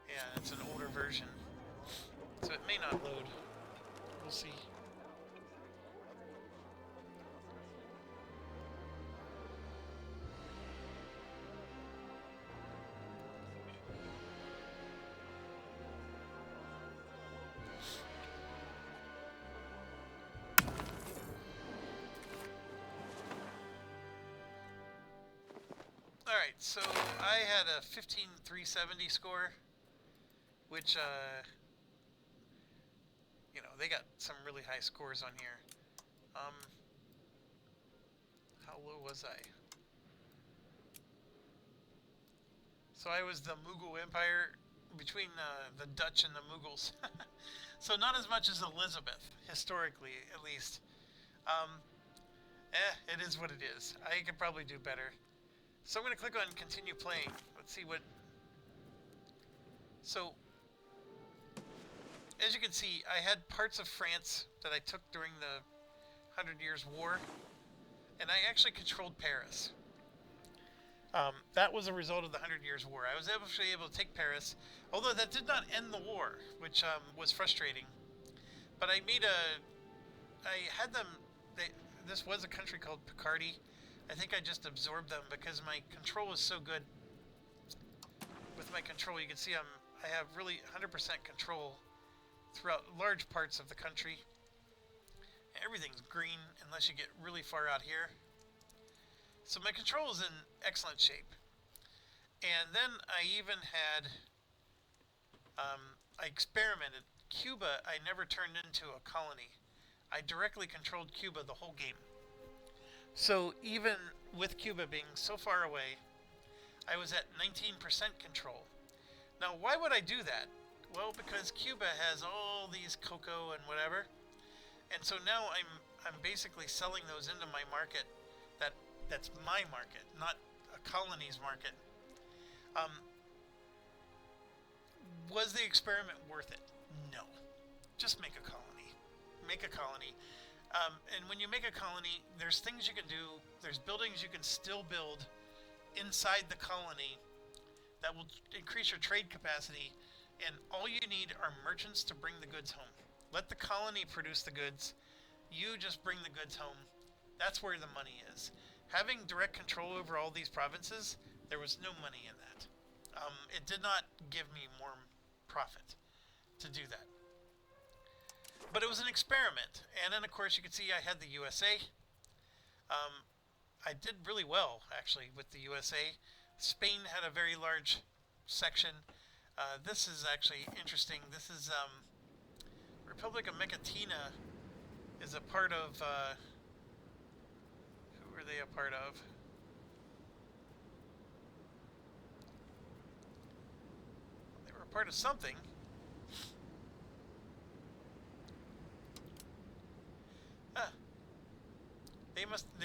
Yeah, it's an older version, so it may not load. We'll see. Alright, so I had a 15,370 score, which, you know, they got some really high scores on here. How low was I? So I was the Mughal Empire, between the Dutch and the Mughals. So not as much as Elizabeth, historically, at least. It is what it is. I could probably do better. So I'm going to click on continue playing. Let's see what... So, as you can see, I had parts of France that I took during the 100 Years' War, and I actually controlled Paris. That was a result of the 100 Years' War. I was actually able to take Paris, although that did not end the war, which was frustrating. But I had them... This was a country called Picardy. I think I just absorbed them because my control is so good. With my control, you can see I have really 100% control throughout large parts of the country. Everything's green unless you get really far out here. So my control is in excellent shape. And then I even had, I experimented. Cuba, I never turned into a colony. I directly controlled Cuba the whole game. So even with Cuba being so far away, I was at 19% control. Now, why would I do that? Well, because Cuba has all these cocoa and whatever, and so now I'm basically selling those into my market. That's my market, not a colony's market. Was the experiment worth it? No. Just make a colony. Make a colony. And when you make a colony, there's things you can do, there's buildings you can still build inside the colony that will increase your trade capacity, and all you need are merchants to bring the goods home. Let the colony produce the goods, you just bring the goods home. That's where the money is. Having direct control over all these provinces, there was no money in that. It did not give me more profit to do that. But it was an experiment, and then of course you can see I had the USA. I did really well actually with the USA. Spain had a very large section. This is actually interesting. This is Republic of Mecatina is a part of. Who are they a part of? They were a part of something.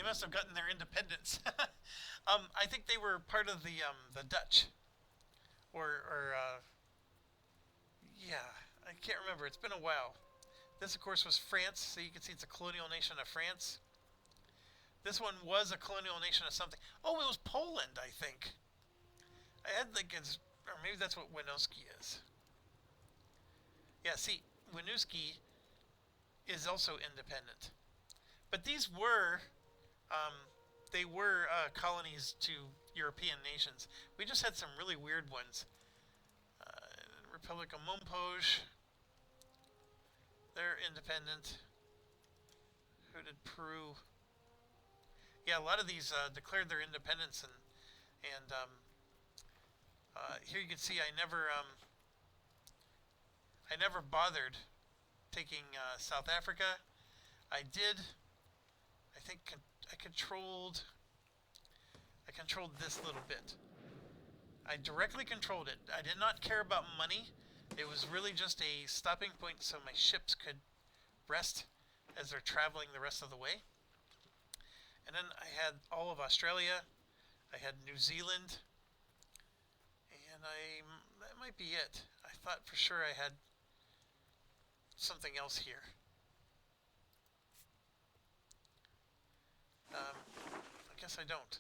must have gotten their independence. I think they were part of the Dutch, or yeah, I can't remember. It's been a while. This, of course, was France, so you can see it's a colonial nation of France. This one was a colonial nation of something. Oh, it was Poland, I think. I had like it's, or maybe that's what Winooski is. Yeah, see, Winooski is also independent. But these were, they were colonies to European nations. We just had some really weird ones. Republic of Mompoj, they're independent. Who did Peru? Yeah, a lot of these declared their independence, and here you can see I never bothered taking South Africa. I did. I think I controlled this little bit. I directly controlled it. I did not care about money. It was really just a stopping point so my ships could rest as they're traveling the rest of the way. And then I had all of Australia. I had New Zealand. And that might be it. I thought for sure I had something else here. I guess I don't.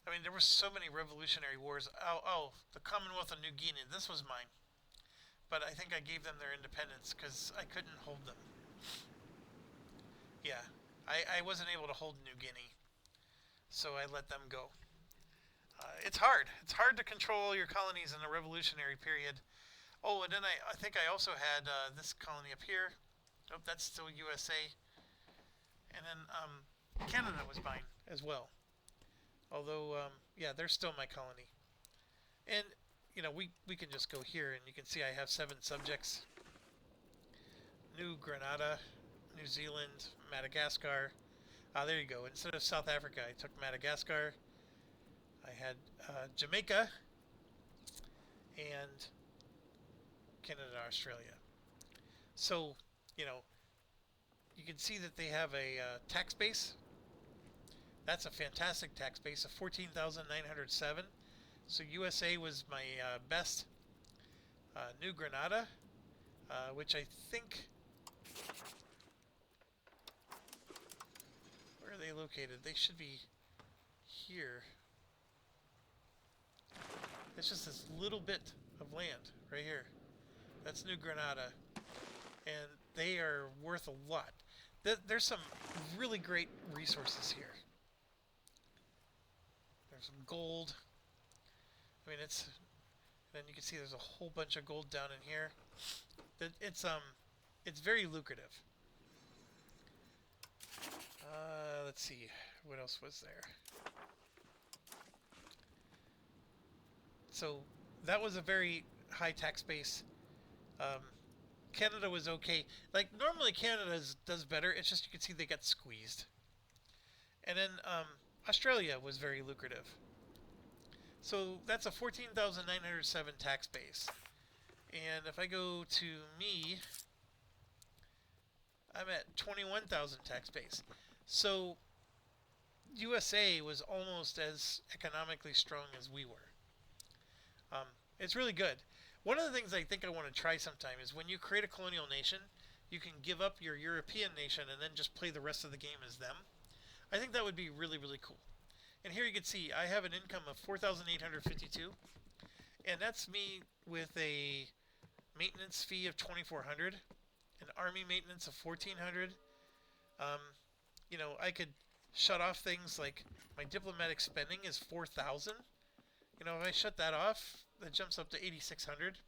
I mean, there were so many revolutionary wars. Oh, the Commonwealth of New Guinea. This was mine. But I think I gave them their independence because I couldn't hold them. Yeah, I wasn't able to hold New Guinea. So I let them go. It's hard. It's hard to control your colonies in a revolutionary period. Oh, and then I think I also had this colony up here. Oh, that's still USA. And then Canada was mine as well. Although, yeah, they're still my colony. And, you know, we can just go here and you can see I have 7 subjects. New Grenada, New Zealand, Madagascar. There you go. Instead of South Africa, I took Madagascar. I had Jamaica and Canada, Australia. So, you know, you can see that they have a tax base. That's a fantastic tax base of 14,907. So USA was my best. New Grenada, which I think... Where are they located? They should be here. It's just this little bit of land right here. That's New Grenada. And they are worth a lot. There's some really great resources here. There's some gold. I mean, then you can see there's a whole bunch of gold down in here. It's very lucrative. Let's see, what else was there? So that was a very high tax base. Canada was okay. Like normally Canada does better. It's just you can see they got squeezed. And then Australia was very lucrative. So that's a 14,907 tax base. And if I go to me, I'm at 21,000 tax base. So USA was almost as economically strong as we were. It's really good. One of the things I think I want to try sometime is when you create a colonial nation, you can give up your European nation and then just play the rest of the game as them. I think that would be really, really cool. And here you can see I have an income of 4,852, and that's me with a maintenance fee of 2,400, an army maintenance of 1,400. You know, I could shut off things like my diplomatic spending is 4,000. You know, if I shut that off, that jumps up to 8,600.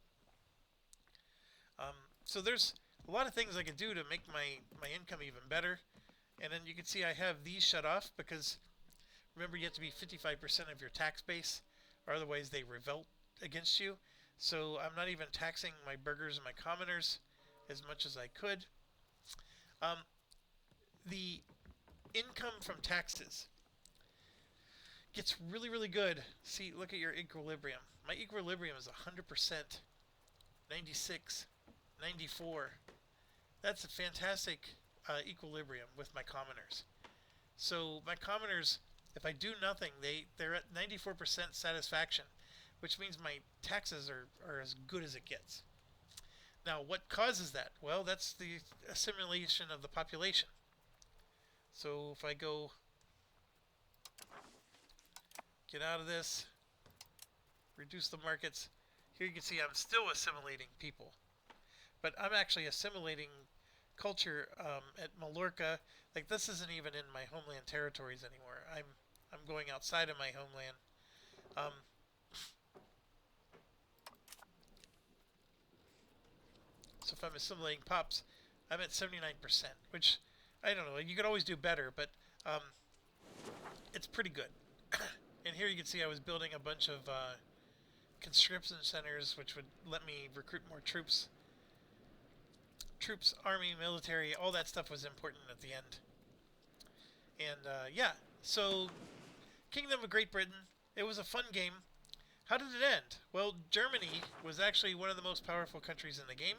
So there's a lot of things I could do to make my income even better. And then you can see I have these shut off because remember you have to be 55% of your tax base or otherwise they revolt against you. So I'm not even taxing my burghers and my commoners as much as I could. The income from taxes gets really, really good. See, look at your equilibrium. My equilibrium is 100%, 96, 94. That's a fantastic equilibrium with my commoners. So my commoners, if I do nothing, they're at 94% satisfaction, which means my taxes are as good as it gets. Now, what causes that? Well, that's the assimilation of the population. So if I go get out of this, reduce the markets, here you can see I'm still assimilating people. But I'm actually assimilating culture at Mallorca. Like, this isn't even in my homeland territories anymore. I'm going outside of my homeland. So if I'm assimilating pops, I'm at 79%, which, I don't know, you could always do better, but it's pretty good. And here you can see I was building a bunch of conscription centers, which would let me recruit more troops. Troops, army, military, all that stuff was important at the end. And yeah, so Kingdom of Great Britain, it was a fun game. How did it end? Well, Germany was actually one of the most powerful countries in the game.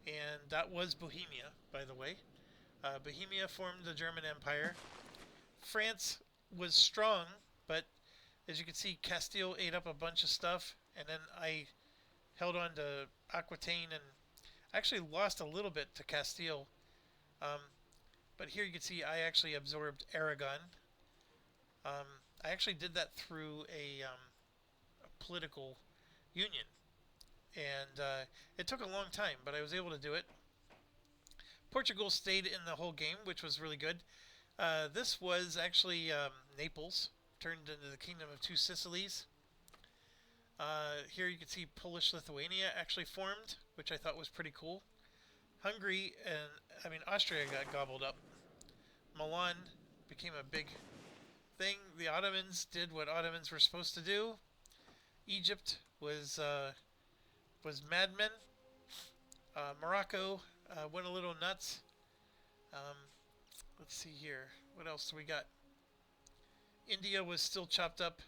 And that was Bohemia, by the way. Bohemia formed the German Empire. France was strong, but as you can see, Castile ate up a bunch of stuff, and then I held on to Aquitaine and actually lost a little bit to Castile. But here you can see I actually absorbed Aragon. I actually did that through a political union. And it took a long time, but I was able to do it. Portugal stayed in the whole game, which was really good. This was actually Naples, turned into the Kingdom of Two Sicilies. Here you can see Polish-Lithuania actually formed, which I thought was pretty cool. Hungary and, Austria got gobbled up. Milan became a big thing. The Ottomans did what Ottomans were supposed to do. Egypt was madmen. Morocco went a little nuts. Let's see here. What else do we got? India was still chopped up.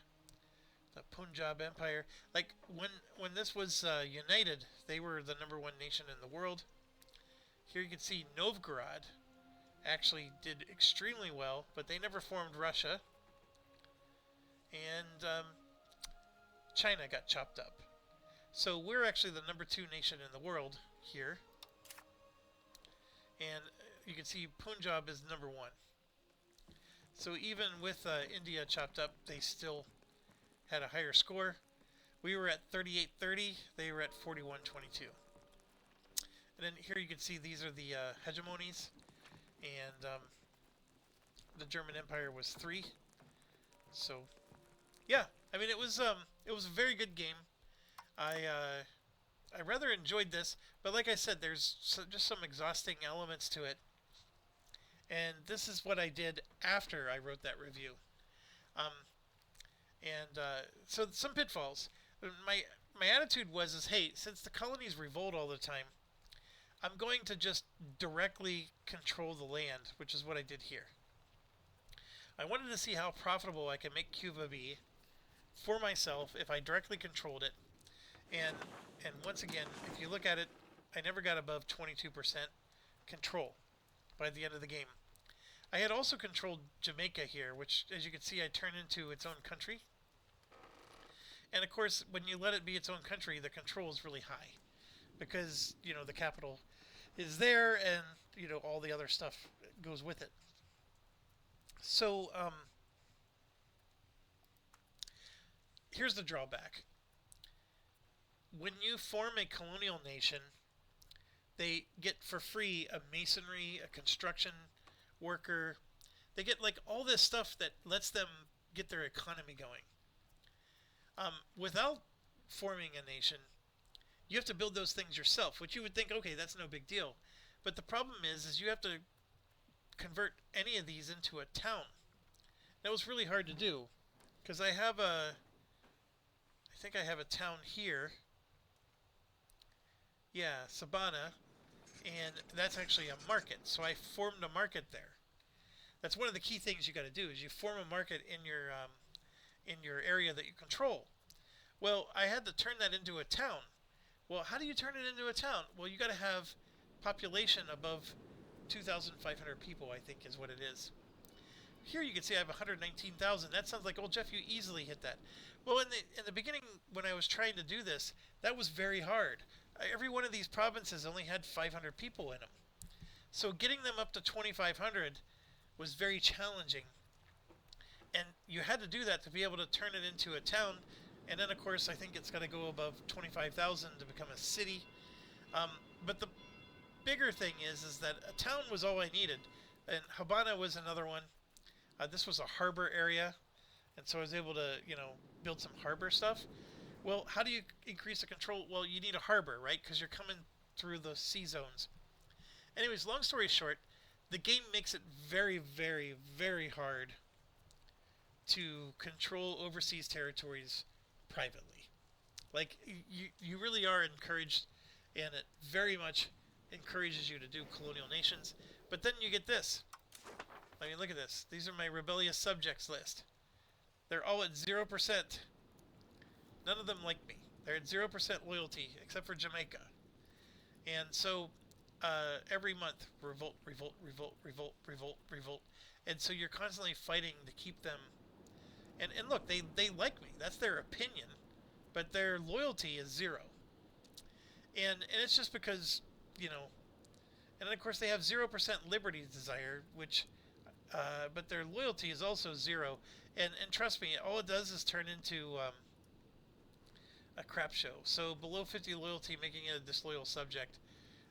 The Punjab Empire. Like, when this was united, they were the #1 nation in the world. Here you can see Novgorod actually did extremely well, but they never formed Russia. And China got chopped up. So we're actually the #2 nation in the world here. And you can see Punjab is #1. So even with India chopped up, they still had a higher score. We were at 38-30. They were at 41-22. And then here you can see these are the hegemonies. And the German Empire was 3. So, yeah. It was a very good game. I rather enjoyed this, but like I said, there's just some exhausting elements to it. And this is what I did after I wrote that review. So some pitfalls. My attitude was, hey, since the colonies revolt all the time, I'm going to just directly control the land, which is what I did here. I wanted to see how profitable I can make Cuba be for myself if I directly controlled it. And once again, if you look at it, I never got above 22% control by the end of the game. I had also controlled Jamaica here, which, as you can see, I turned into its own country. And of course, when you let it be its own country, the control is really high. Because, the capital is there and, all the other stuff goes with it. So, here's the drawback. When you form a colonial nation, they get for free a masonry, a construction worker. They get like all this stuff that lets them get their economy going. Without forming a nation, you have to build those things yourself, which you would think, okay, that's no big deal. But the problem is you have to convert any of these into a town. That was really hard to do, because I think I have a town here. Yeah, Sabana, and that's actually a market. So I formed a market there. That's one of the key things you got to do is you form a market in your area that you control. Well, I had to turn that into a town. Well, how do you turn it into a town? Well, you got to have population above 2,500 people, I think is what it is. here you can see I have 119,000. That sounds like, oh Jeff, you easily hit that. Well, in the beginning when I was trying to do this, that was very hard. Every one of these provinces only had 500 people in them. So getting them up to 2,500 was very challenging. And you had to do that to be able to turn it into a town. And then, of course, I think it's got to go above 25,000 to become a city. But the bigger thing is that a town was all I needed. And Habana was another one. This was a harbor area. And so I was able to, build some harbor stuff. Well, how do you increase the control? Well, you need a harbor, right? Because you're coming through the sea zones. Anyways, long story short, the game makes it very, very, very hard to control overseas territories privately. Like, you really are encouraged, and it very much encourages you to do colonial nations. But then you get this. I mean, look at this. These are my rebellious subjects list. They're all at 0%. None of them like me. They're at 0% loyalty, except for Jamaica. And so, every month, revolt, revolt, revolt, revolt, revolt, revolt. And so you're constantly fighting to keep them. And look, they like me. That's their opinion. But their loyalty is 0. And it's just because, and then of course they have 0% liberty desire, which, but their loyalty is also 0. And trust me, all it does is turn into a crap show. So below 50 loyalty, making it a disloyal subject.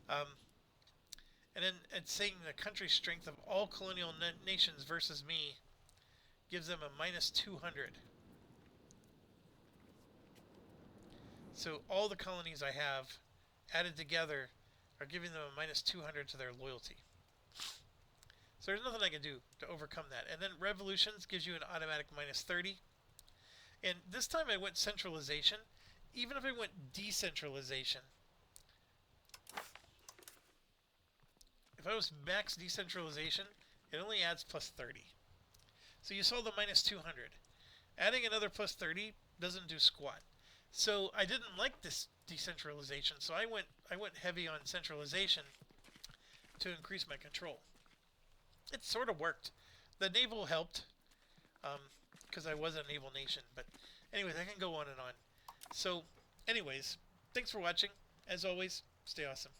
And then it's saying the country's strength of all colonial nations versus me gives them a minus 200. So all the colonies I have added together are giving them a minus 200 to their loyalty. So there's nothing I can do to overcome that. And then revolutions gives you an automatic minus 30. And this time I went centralization. Even if I went decentralization, if I was max decentralization, it only adds plus 30. So you saw the minus 200. Adding another plus 30 doesn't do squat. So I didn't like this decentralization, so I went heavy on centralization to increase my control. It sort of worked. The naval helped, because I was a naval nation. But anyways, I can go on and on. So, anyways, thanks for watching. As always, stay awesome.